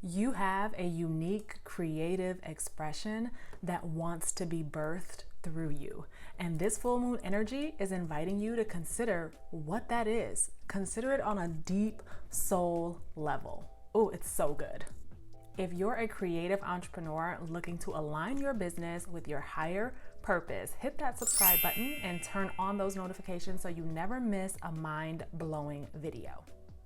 You have a unique creative expression that wants to be birthed through you. And this full moon energy is inviting you to consider what that is. Consider it on a deep soul level. Oh, it's so good. If you're a creative entrepreneur looking to align your business with your higher purpose, hit that subscribe button and turn on those notifications so you never miss a mind-blowing video.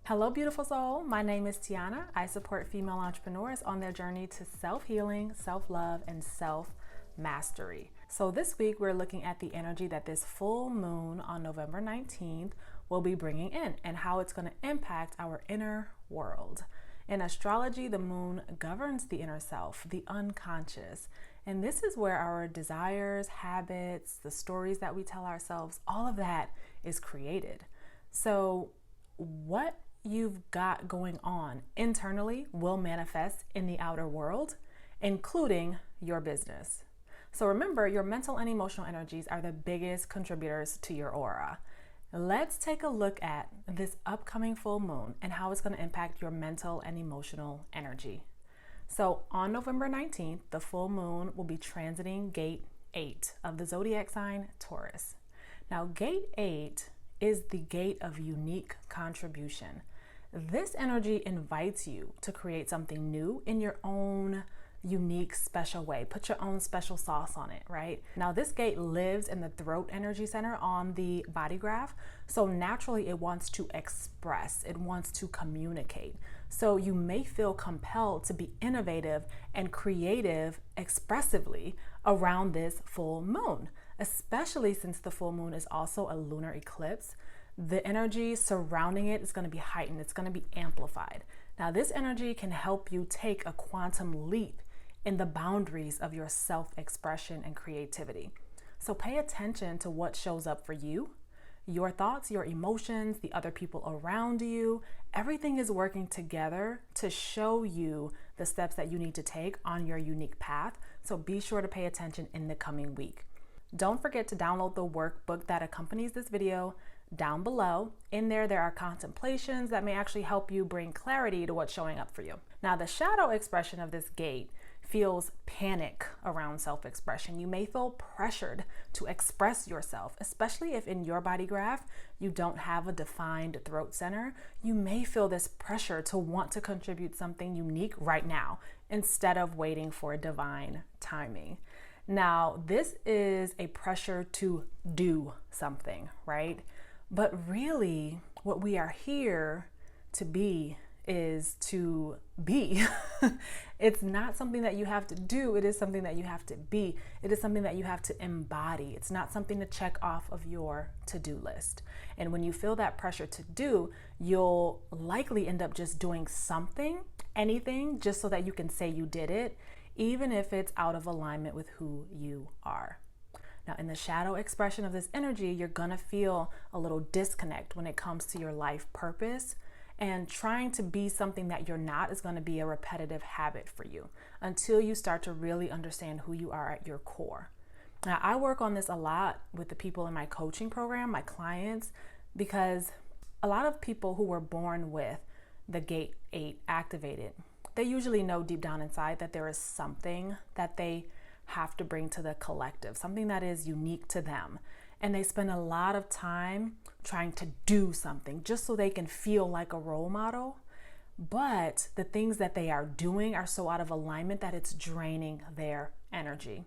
Hello, beautiful soul. My name is Tiana. I support female entrepreneurs on their journey to self-healing, self-love, and self-mastery. So this week, we're looking at the energy that this full moon on November 19th will be bringing in and how it's going to impact our inner world. In astrology, the moon governs the inner self, the unconscious. And this is where our desires, habits, the stories that we tell ourselves, all of that is created. So what you've got going on internally will manifest in the outer world, including your business. So remember, your mental and emotional energies are the biggest contributors to your aura. Let's take a look at this upcoming full moon and how it's going to impact your mental and emotional energy. So on November 19th, the full moon will be transiting gate 8 of the zodiac sign Taurus. Now, gate 8 is the gate of unique contribution. This energy invites you to create something new in your own unique, special way. Put your own special sauce on it, right? Now, this gate lives in the throat energy center on the body graph. So naturally, it wants to express, it wants to communicate. So you may feel compelled to be innovative and creative expressively around this full moon, especially since the full moon is also a lunar eclipse. The energy surrounding it is going to be heightened. It's going to be amplified. Now, this energy can help you take a quantum leap in the boundaries of your self-expression and creativity. So pay attention to what shows up for you, your thoughts, your emotions, the other people around you. Everything is working together to show you the steps that you need to take on your unique path. So be sure to pay attention in the coming week. Don't forget to download the workbook that accompanies this video down below. In there are contemplations that may actually help you bring clarity to what's showing up for you. Now, the shadow expression of this gate feels panic around self-expression. You may feel pressured to express yourself, especially if in your body graph you don't have a defined throat center. You may feel this pressure to want to contribute something unique right now instead of waiting for divine timing. Now, this is a pressure to do something, right? But really, what we are here to be is to be. It's not something that you have to do. It is something that you have to be. It is something that you have to embody. It's not something to check off of your to-do list. And when you feel that pressure to do, you'll likely end up just doing something, anything, just so that you can say you did it, even if it's out of alignment with who you are. Now, in the shadow expression of this energy, you're gonna feel a little disconnect when it comes to your life purpose, and trying to be something that you're not is gonna be a repetitive habit for you until you start to really understand who you are at your core. Now, I work on this a lot with the people in my coaching program, my clients, because a lot of people who were born with the gate 8 activated, they usually know deep down inside that there is something that they have to bring to the collective, something that is unique to them. And they spend a lot of time trying to do something just so they can feel like a role model. But the things that they are doing are so out of alignment that it's draining their energy.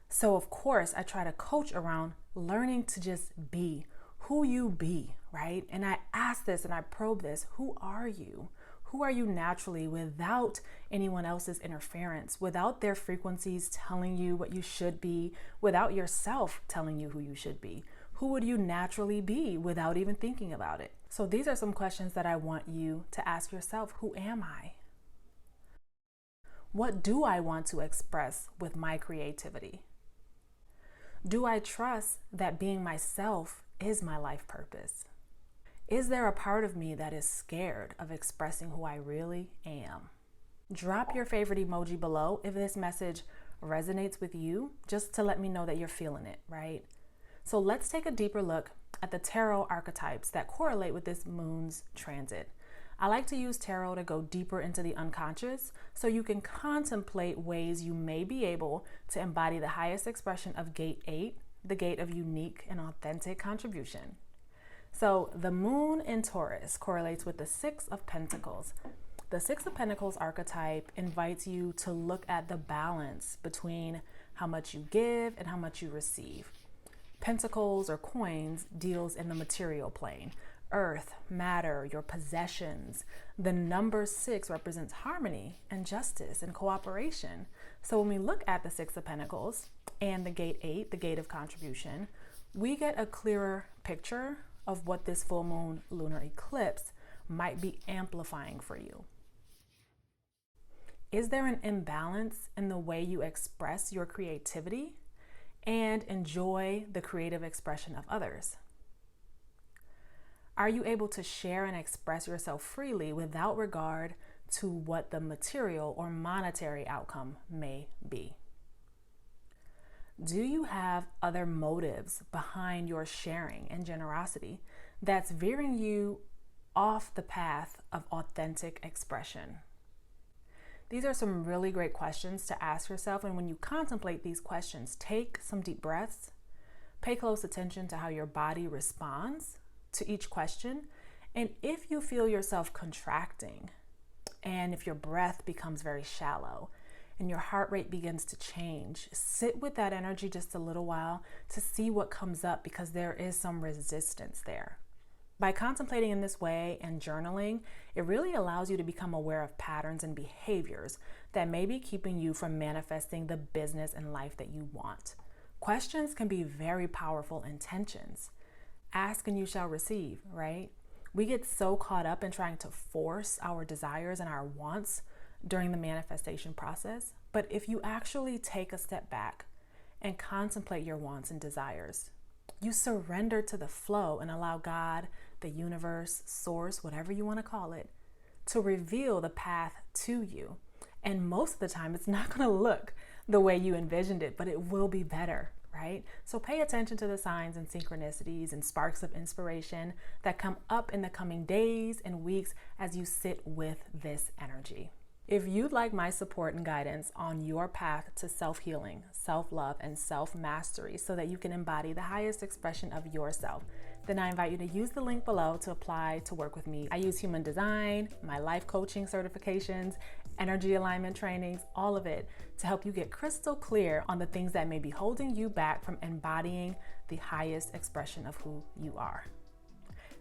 So of course, I try to coach around learning to just be who you be, right? And I ask this and I probe this, who are you? Who are you naturally without anyone else's interference, without their frequencies telling you what you should be, without yourself telling you who you should be? Who would you naturally be without even thinking about it? So these are some questions that I want you to ask yourself. Who am I? What do I want to express with my creativity? Do I trust that being myself is my life purpose? Is there a part of me that is scared of expressing who I really am? Drop your favorite emoji below if this message resonates with you, just to let me know that you're feeling it, right? So let's take a deeper look at the tarot archetypes that correlate with this moon's transit. I like to use tarot to go deeper into the unconscious so you can contemplate ways you may be able to embody the highest expression of Gate 8, the gate of unique and authentic contribution. So the moon in Taurus correlates with the Six of Pentacles. The Six of Pentacles archetype invites you to look at the balance between how much you give and how much you receive. Pentacles or coins deals in the material plane. Earth, matter, your possessions. The number 6 represents harmony and justice and cooperation. So when we look at the Six of Pentacles and the Gate 8, the gate of contribution, we get a clearer picture of what this full moon lunar eclipse might be amplifying for you. Is there an imbalance in the way you express your creativity and enjoy the creative expression of others? Are you able to share and express yourself freely without regard to what the material or monetary outcome may be? Do you have other motives behind your sharing and generosity that's veering you off the path of authentic expression? These are some really great questions to ask yourself, and when you contemplate these questions, take some deep breaths, pay close attention to how your body responds to each question, and if you feel yourself contracting, and if your breath becomes very shallow, and your heart rate begins to change, sit with that energy just a little while to see what comes up, because there is some resistance there. By contemplating in this way and journaling, it really allows you to become aware of patterns and behaviors that may be keeping you from manifesting the business and life that you want. Questions can be very powerful intentions. Ask and you shall receive, right? We get so caught up in trying to force our desires and our wants during the manifestation process. But if you actually take a step back and contemplate your wants and desires, you surrender to the flow and allow God, the universe, source, whatever you want to call it, to reveal the path to you. And most of the time, it's not going to look the way you envisioned it, but it will be better, right? So pay attention to the signs and synchronicities and sparks of inspiration that come up in the coming days and weeks as you sit with this energy. If you'd like my support and guidance on your path to self-healing, self-love, and self-mastery so that you can embody the highest expression of yourself, then I invite you to use the link below to apply to work with me. I use human design, my life coaching certifications, energy alignment trainings, all of it to help you get crystal clear on the things that may be holding you back from embodying the highest expression of who you are.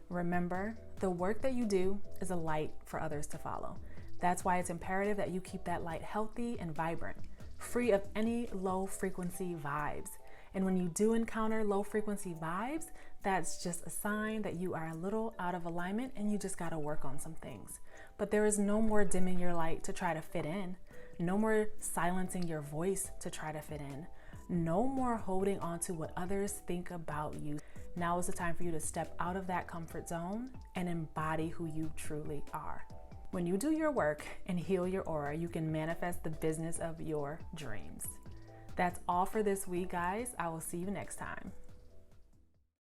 Remember, the work that you do is a light for others to follow. That's why it's imperative that you keep that light healthy and vibrant, free of any low frequency vibes. And when you do encounter low frequency vibes, that's just a sign that you are a little out of alignment and you just got to work on some things. But there is no more dimming your light to try to fit in. No more silencing your voice to try to fit in. No more holding on to what others think about you. Now is the time for you to step out of that comfort zone and embody who you truly are. When you do your work and heal your aura, you can manifest the business of your dreams. That's all for this week, guys. I will see you next time.